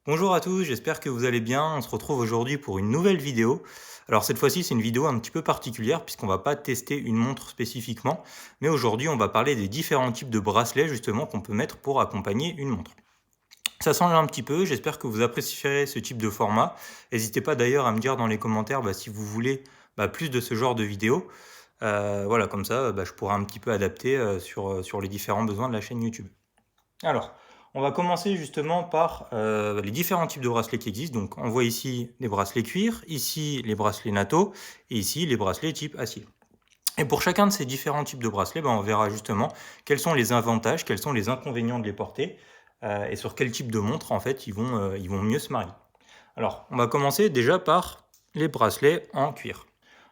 Bonjour à tous, j'espère que vous allez bien. On se retrouve aujourd'hui pour une nouvelle vidéo. Alors cette fois-ci, c'est une vidéo un petit peu particulière puisqu'on va pas tester une montre spécifiquement, mais aujourd'hui, on va parler des différents types de bracelets justement qu'on peut mettre pour accompagner une montre. Ça change un petit peu, j'espère que vous apprécierez ce type de format. N'hésitez pas d'ailleurs à me dire dans les commentaires si vous voulez plus de ce genre de vidéos. Voilà, comme ça, je pourrai un petit peu adapter sur les différents besoins de la chaîne YouTube. Alors, on va commencer justement par les différents types de bracelets qui existent. Donc, on voit ici les bracelets cuir, ici les bracelets NATO, et ici les bracelets type acier. Et pour chacun de ces différents types de bracelets, on verra justement quels sont les avantages, quels sont les inconvénients de les porter, et sur quel type de montre, en fait, ils vont mieux se marier. Alors, on va commencer déjà par les bracelets en cuir.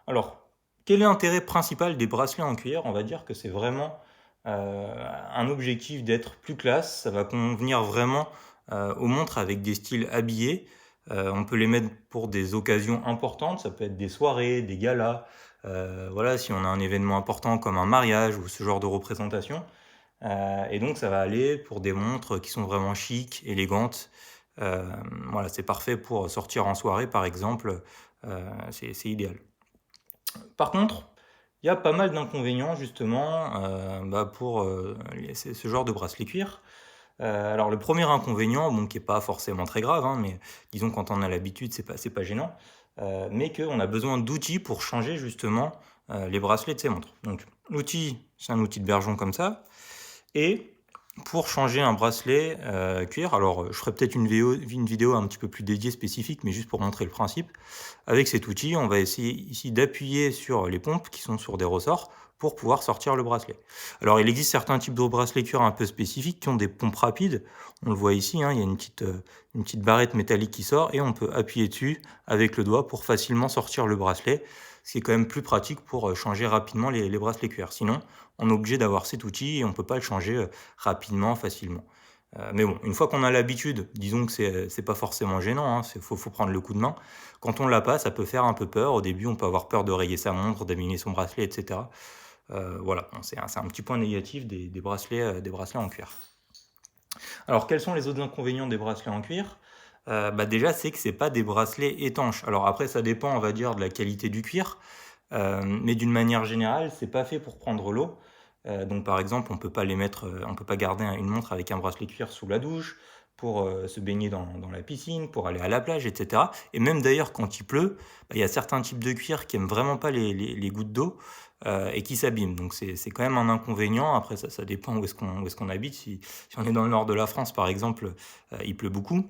Alors, quel est l'intérêt principal des bracelets en cuir? On va dire que c'est vraiment un objectif d'être plus classe. Ça va convenir vraiment aux montres avec des styles habillés. On peut les mettre pour des occasions importantes. Ça peut être des soirées, des galas. Voilà, si on a un événement important comme un mariage ou ce genre de représentation. Et donc, ça va aller pour des montres qui sont vraiment chic, élégantes. Voilà, c'est parfait pour sortir en soirée, par exemple. C'est idéal. Par contre, il y a pas mal d'inconvénients justement pour ce genre de bracelet cuir. Alors le premier inconvénient, qui est pas forcément très grave, hein, mais disons quand on a l'habitude, c'est pas gênant, mais qu'on a besoin d'outils pour changer justement les bracelets de ces montres. Donc l'outil, c'est un outil de Bergeon comme ça, et pour changer un bracelet cuir, alors je ferai peut-être une vidéo un petit peu plus dédiée spécifique, mais juste pour montrer le principe. Avec cet outil, on va essayer ici d'appuyer sur les pompes qui sont sur des ressorts pour pouvoir sortir le bracelet. Alors il existe certains types de bracelets cuir un peu spécifiques qui ont des pompes rapides. On le voit ici, hein, il y a une petite barrette métallique qui sort et on peut appuyer dessus avec le doigt pour facilement sortir le bracelet. Ce qui est quand même plus pratique pour changer rapidement les bracelets cuir. Sinon, on est obligé d'avoir cet outil et on ne peut pas le changer rapidement, facilement. Mais bon, une fois qu'on a l'habitude, disons que c'est pas forcément gênant, hein, faut prendre le coup de main. Quand on l'a pas, ça peut faire un peu peur. Au début, on peut avoir peur de rayer sa montre, d'abîmer son bracelet, etc. Voilà, c'est un petit point négatif des bracelets en cuir. Alors, quels sont les autres inconvénients des bracelets en cuir? Déjà, c'est que c'est pas des bracelets étanches. Alors après, ça dépend, on va dire, de la qualité du cuir. Mais d'une manière générale, c'est pas fait pour prendre l'eau. Donc par exemple, on peut pas garder une montre avec un bracelet cuir sous la douche, pour se baigner dans la piscine, pour aller à la plage, etc. Et même d'ailleurs, quand il pleut, il y a certains types de cuir qui aiment vraiment pas les gouttes d'eau et qui s'abîment. Donc c'est quand même un inconvénient. Après, ça dépend où est-ce qu'on habite. Si on est dans le nord de la France, par exemple, il pleut beaucoup.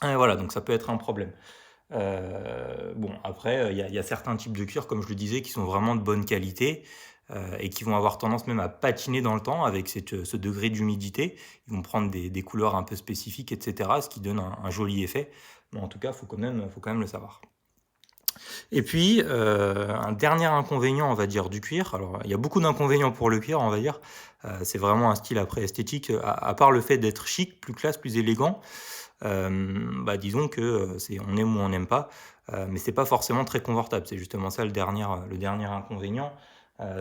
Voilà, donc ça peut être un problème. Bon, après, il y a certains types de cuir, comme je le disais, qui sont vraiment de bonne qualité et qui vont avoir tendance même à patiner dans le temps avec ce degré d'humidité. Ils vont prendre des couleurs un peu spécifiques, etc., ce qui donne un joli effet. Mais en tout cas, faut quand même le savoir. Et puis, un dernier inconvénient, on va dire, du cuir. Alors, il y a beaucoup d'inconvénients pour le cuir, on va dire. C'est vraiment un style après esthétique, à part le fait d'être chic, plus classe, plus élégant. Disons que on aime ou on n'aime pas, mais c'est pas forcément très confortable. C'est justement ça le dernier inconvénient.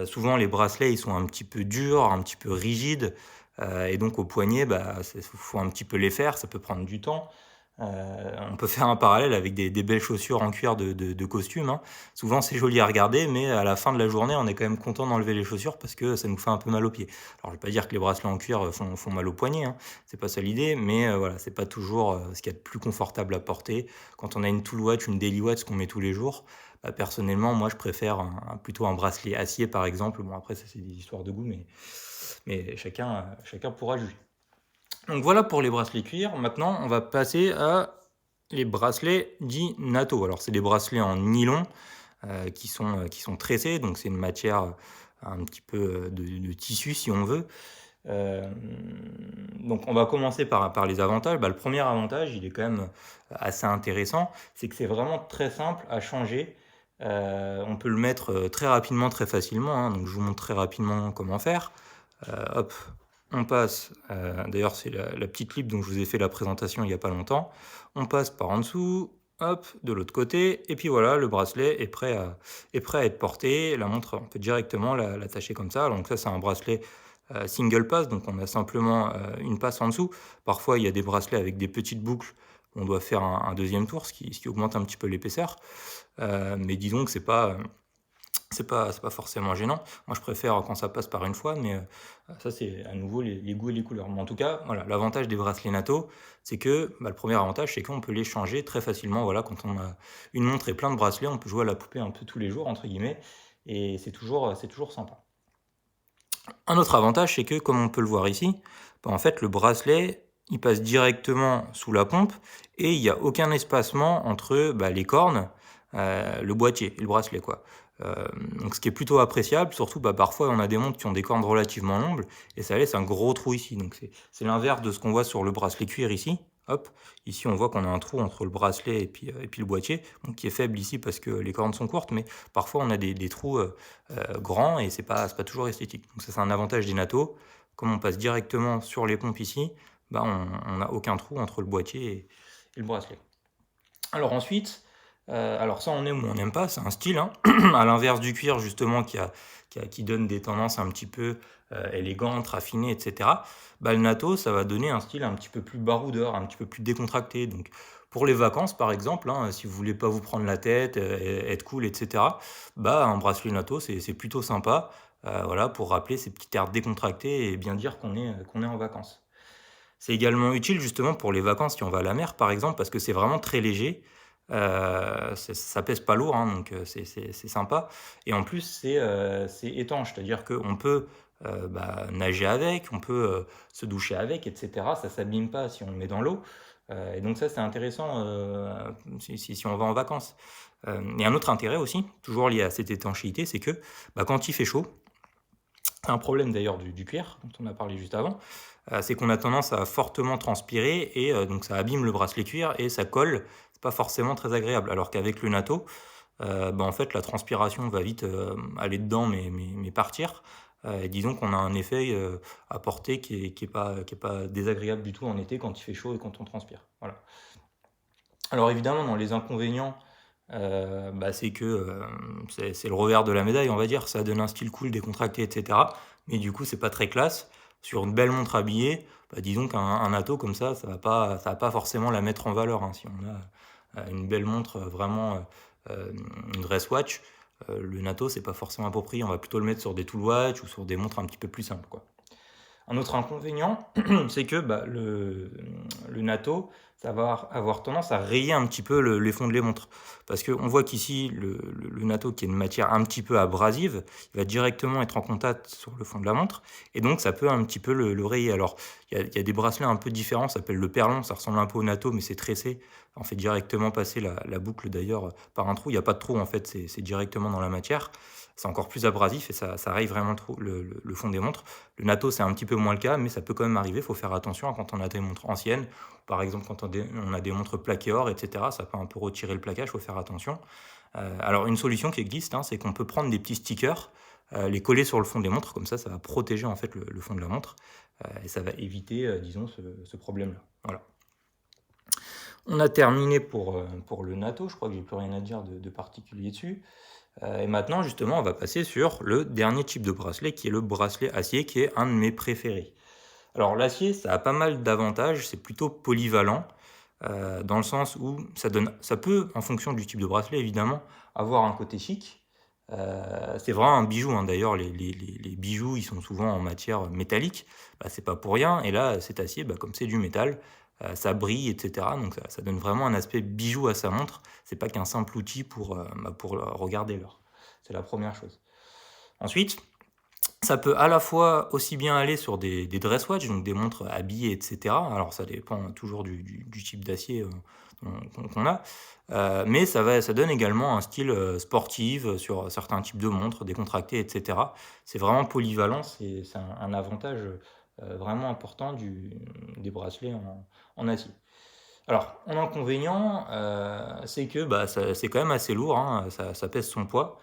Souvent les bracelets ils sont un petit peu durs, un petit peu rigides, et donc au poignet, faut un petit peu les faire, ça peut prendre du temps. On peut faire un parallèle avec des belles chaussures en cuir de costume, hein. Souvent c'est joli à regarder, mais à la fin de la journée, on est quand même content d'enlever les chaussures parce que ça nous fait un peu mal aux pieds. Alors je vais pas dire que les bracelets en cuir font mal aux poignets, hein. C'est pas ça l'idée, mais voilà, c'est pas toujours ce qu'il y a de plus confortable à porter. Quand on a une Tool Watch, une Daily Watch qu'on met tous les jours, personnellement, moi je préfère plutôt un bracelet acier par exemple. Bon après ça c'est des histoires de goût, mais chacun pourra juger. Donc voilà pour les bracelets cuir. Maintenant, on va passer à les bracelets dits NATO. Alors c'est des bracelets en nylon qui sont tressés, donc c'est une matière un petit peu de tissu si on veut. Euh, donc on va commencer par les avantages. Le premier avantage, il est quand même assez intéressant, c'est que c'est vraiment très simple à changer. On peut le mettre très rapidement, très facilement, hein. Donc je vous montre très rapidement comment faire. Hop, on passe, d'ailleurs c'est la petite clip dont je vous ai fait la présentation il n'y a pas longtemps. On passe par en dessous, hop, de l'autre côté, et puis voilà, le bracelet est prêt à être porté. La montre, on peut directement l'attacher comme ça. Donc ça, c'est un bracelet single pass, donc on a simplement une passe en dessous. Parfois, il y a des bracelets avec des petites boucles on doit faire un deuxième tour, ce qui augmente un petit peu l'épaisseur. Mais disons que c'est pas forcément gênant. Moi, je préfère quand ça passe par une fois, mais ça, c'est à nouveau les goûts et les couleurs. Mais en tout cas, voilà, l'avantage des bracelets NATO, c'est que le premier avantage, c'est qu'on peut les changer très facilement. Voilà, quand on a une montre et plein de bracelets, on peut jouer à la poupée un peu tous les jours, entre guillemets, et c'est toujours sympa. Un autre avantage, c'est que, comme on peut le voir ici, en fait, le bracelet, il passe directement sous la pompe et il n'y a aucun espacement entre les cornes, le boîtier et le bracelet, quoi. Donc ce qui est plutôt appréciable, surtout parfois on a des montres qui ont des cornes relativement longues et ça laisse un gros trou ici. Donc c'est l'inverse de ce qu'on voit sur le bracelet cuir ici. Hop, ici on voit qu'on a un trou entre le bracelet et puis le boîtier, donc qui est faible ici parce que les cornes sont courtes, mais parfois on a des trous grands et c'est pas toujours esthétique. Donc ça c'est un avantage des NATO. Comme on passe directement sur les pompes ici, on n'a aucun trou entre le boîtier et le bracelet. Alors ensuite, alors ça on aime ou on n'aime pas, c'est un style, hein. À l'inverse du cuir justement qui donne des tendances un petit peu élégantes, raffinées, etc. Le NATO, ça va donner un style un petit peu plus baroudeur, un petit peu plus décontracté. Donc pour les vacances par exemple, hein, si vous voulez pas vous prendre la tête, être cool, etc. Un bracelet NATO c'est plutôt sympa, voilà, pour rappeler ces petits airs décontractés et bien dire qu'on est en vacances. C'est également utile justement pour les vacances si on va à la mer par exemple, parce que c'est vraiment très léger. Ça pèse pas lourd, hein, donc c'est sympa. Et en plus, c'est étanche, c'est-à-dire qu'on peut nager avec, on peut se doucher avec, etc. Ça s'abîme pas si on le met dans l'eau. Et donc ça, c'est intéressant si on va en vacances. Et un autre intérêt aussi, toujours lié à cette étanchéité, c'est que quand il fait chaud, c'est un problème d'ailleurs du cuir, dont on a parlé juste avant, c'est qu'on a tendance à fortement transpirer et donc ça abîme le bracelet cuir et ça colle, c'est pas forcément très agréable. Alors qu'avec le NATO, en fait la transpiration va vite aller dedans mais partir. Et disons qu'on a un effet apporté qui est pas désagréable du tout en été quand il fait chaud et quand on transpire. Voilà. Alors évidemment, dans les inconvénients, c'est que c'est le revers de la médaille, on va dire. Ça donne un style cool, décontracté, etc. Mais du coup, c'est pas très classe. Sur une belle montre habillée, disons qu'un atto comme ça va pas forcément la mettre en valeur, hein. Si on a une belle montre, vraiment une dress watch, le NATO, c'est pas forcément approprié. On va plutôt le mettre sur des tool watch ou sur des montres un petit peu plus simples, quoi. Un autre inconvénient, c'est que le NATO, ça va avoir tendance à rayer un petit peu les fonds de les montres. Parce qu'on voit qu'ici, le NATO, qui est une matière un petit peu abrasive, il va directement être en contact sur le fond de la montre, et donc ça peut un petit peu le rayer. Alors, il y a des bracelets un peu différents, ça s'appelle le perlon, ça ressemble un peu au NATO, mais c'est tressé. On fait directement passer la boucle d'ailleurs par un trou. Il n'y a pas de trou en fait, c'est directement dans la matière. C'est encore plus abrasif et ça raye vraiment le fond des montres. Le NATO, c'est un petit peu moins le cas, mais ça peut quand même arriver. Il faut faire attention quand on a des montres anciennes. Par exemple, quand on a des montres plaquées or, etc. Ça peut un peu retirer le plaquage, il faut faire attention. Alors, une solution qui existe, hein, c'est qu'on peut prendre des petits stickers, les coller sur le fond des montres. Comme ça va protéger en fait le fond de la montre. Et ça va éviter, disons, ce problème-là. Voilà. On a terminé pour le NATO. Je crois que j'ai plus rien à dire de particulier dessus. Et maintenant, justement, on va passer sur le dernier type de bracelet, qui est le bracelet acier, qui est un de mes préférés. Alors l'acier, ça a pas mal d'avantages, c'est plutôt polyvalent, dans le sens où ça peut, en fonction du type de bracelet évidemment, avoir un côté chic. C'est vraiment un bijou, hein. D'ailleurs les bijoux ils sont souvent en matière métallique, c'est pas pour rien, et là cet acier, comme c'est du métal, ça brille, etc. Donc ça donne vraiment un aspect bijou à sa montre, c'est pas qu'un simple outil pour regarder l'heure. C'est la première chose. Ensuite, ça peut à la fois aussi bien aller sur des dress watch, donc des montres habillées, etc. Alors ça dépend toujours du type d'acier qu'on a. Mais ça donne également un style sportif sur certains types de montres, décontractées, etc. C'est vraiment polyvalent, c'est un avantage vraiment important des bracelets en acier. Alors, en inconvénient, c'est que c'est quand même assez lourd, hein, ça pèse son poids.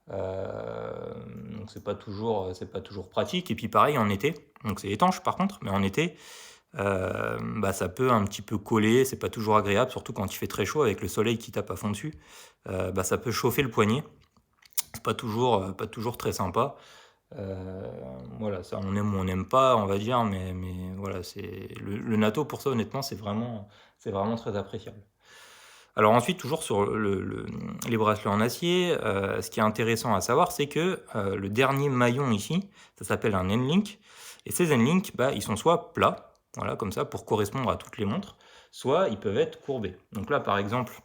Donc c'est pas toujours pratique. Et puis pareil en été, donc c'est étanche par contre, mais en été, ça peut un petit peu coller, c'est pas toujours agréable, surtout quand il fait très chaud avec le soleil qui tape à fond dessus. Ça peut chauffer le poignet, c'est pas toujours très sympa. Heu, voilà, ça on aime ou on n'aime pas, on va dire, mais voilà, c'est le natto pour ça honnêtement, c'est vraiment très appréciable. Alors ensuite, toujours sur les bracelets en acier, ce qui est intéressant à savoir, c'est que, le dernier maillon ici, ça s'appelle un N-link et ces N-link, bah, ils sont soit plats, voilà, comme ça, pour correspondre à toutes les montres, soit ils peuvent être courbés. Donc là, par exemple,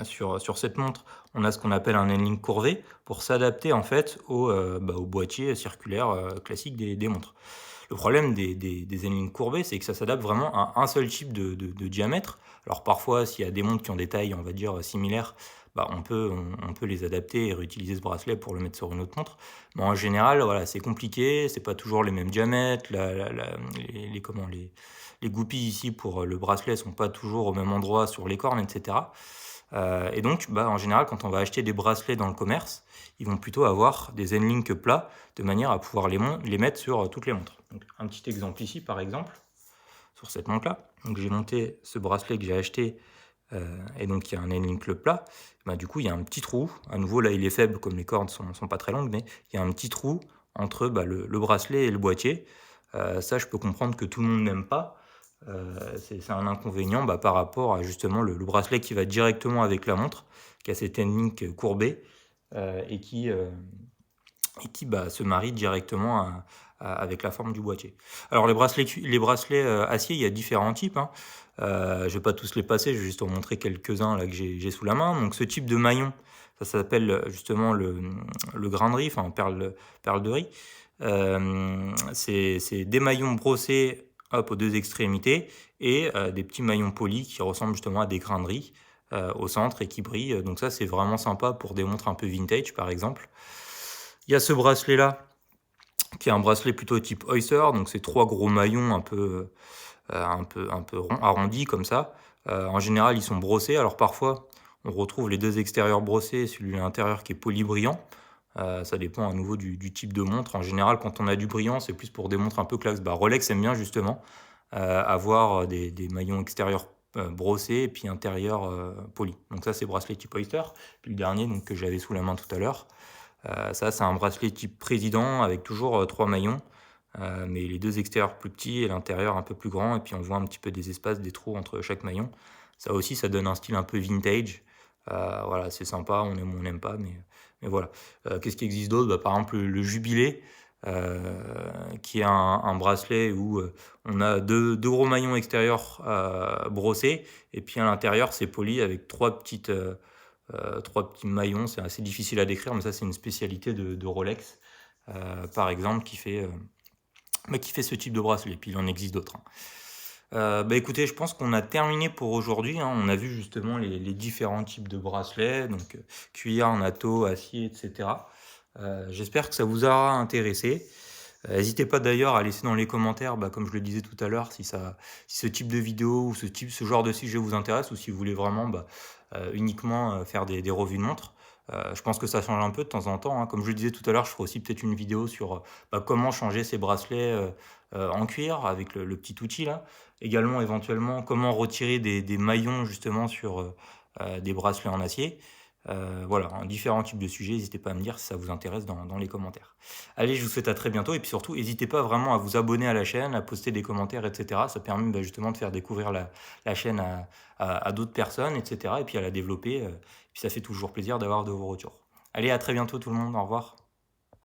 sur cette montre, on a ce qu'on appelle un N-link courvé pour s'adapter en fait au boîtier circulaire, classique des montres. Le problème des N-link courbés, c'est que ça s'adapte vraiment à un seul type de diamètre. Alors parfois, s'il y a des montres qui ont des tailles, on va dire, similaires, bah, on peut les adapter et réutiliser ce bracelet pour le mettre sur une autre montre. Mais en général, voilà, c'est compliqué, c'est pas toujours les mêmes diamètres, les goupilles ici pour le bracelet sont pas toujours au même endroit sur les cornes, etc. Et donc, bah, en général, quand on va acheter des bracelets dans le commerce, ils vont plutôt avoir des N-link plats de manière à pouvoir les mettre sur toutes les montres. Donc, un petit exemple ici, par exemple, sur cette montre-là. Donc, j'ai monté ce bracelet que j'ai acheté et donc il y a un N-link plat. Bah, du coup, il y a un petit trou. À nouveau, là, il est faible comme les cordes sont pas très longues, mais il y a un petit trou entre bah, le bracelet et le boîtier. Ça, je peux comprendre que tout le monde n'aime pas. C'est un inconvénient bah, par rapport à justement le bracelet qui va directement avec la montre, qui a cette N-link courbée et qui bah, se marie directement avec la forme du boîtier. Alors les bracelets acier, il y a différents types, hein. Je ne vais pas tous les passer, je vais juste en montrer quelques-uns là que j'ai sous la main. Donc ce type de maillon, ça s'appelle justement le grain de riz, enfin perle de riz. C'est des maillons brossés hop, aux deux extrémités et des petits maillons polis qui ressemblent justement à des grains de riz au centre et qui brillent. Donc ça c'est vraiment sympa pour des montres un peu vintage par exemple. Il y a ce bracelet là qui est un bracelet plutôt type Oyster, donc c'est trois gros maillons un peu arrondis comme ça. En général, ils sont brossés. Alors parfois, on retrouve les deux extérieurs brossés et celui à l'intérieur qui est polybrillant. Ça dépend à nouveau du type de montre. En général, quand on a du brillant, c'est plus pour des montres un peu classe. Bah, Rolex aime bien justement avoir des maillons extérieurs brossés et puis intérieurs polis. Donc ça, c'est bracelet type Oyster. Puis le dernier donc, que j'avais sous la main tout à l'heure. Ça, c'est un bracelet type président avec toujours trois maillons. Mais les deux extérieurs plus petits et l'intérieur un peu plus grand, et puis on voit un petit peu des espaces, des trous entre chaque maillon. Ça aussi, ça donne un style un peu vintage. Voilà, c'est sympa, on aime ou on n'aime pas, mais voilà. Qu'est-ce qui existe d'autre? Bah, par exemple, le Jubilé, qui est un bracelet où on a deux gros maillons extérieurs brossés, et puis à l'intérieur, c'est poli avec trois petits maillons. C'est assez difficile à décrire, mais ça, c'est une spécialité de Rolex, par exemple, qui fait ce type de bracelet. Puis il en existe d'autres, hein. Bah écoutez, je pense qu'on a terminé pour aujourd'hui, hein. On a vu justement les différents types de bracelets, donc cuir, natto, acier, etc. J'espère que ça vous aura intéressé. N'hésitez pas d'ailleurs à laisser dans les commentaires, bah, comme je le disais tout à l'heure, si ce type de vidéo ou ce genre de sujet vous intéresse ou si vous voulez vraiment bah, uniquement faire des revues de montres. Je pense que ça change un peu de temps en temps, hein. Comme je le disais tout à l'heure, je ferai aussi peut-être une vidéo sur bah, comment changer ces bracelets en cuir avec le petit outil là. Également, éventuellement, comment retirer des maillons justement sur des bracelets en acier. Voilà, hein, différents types de sujets. N'hésitez pas à me dire si ça vous intéresse dans les commentaires. Allez, je vous souhaite à très bientôt et puis surtout, n'hésitez pas vraiment à vous abonner à la chaîne, à poster des commentaires, etc. Ça permet bah, justement de faire découvrir la chaîne à d'autres personnes, etc. Et puis à la développer. Puis ça fait toujours plaisir d'avoir de vos retours. Allez, à très bientôt tout le monde. Au revoir.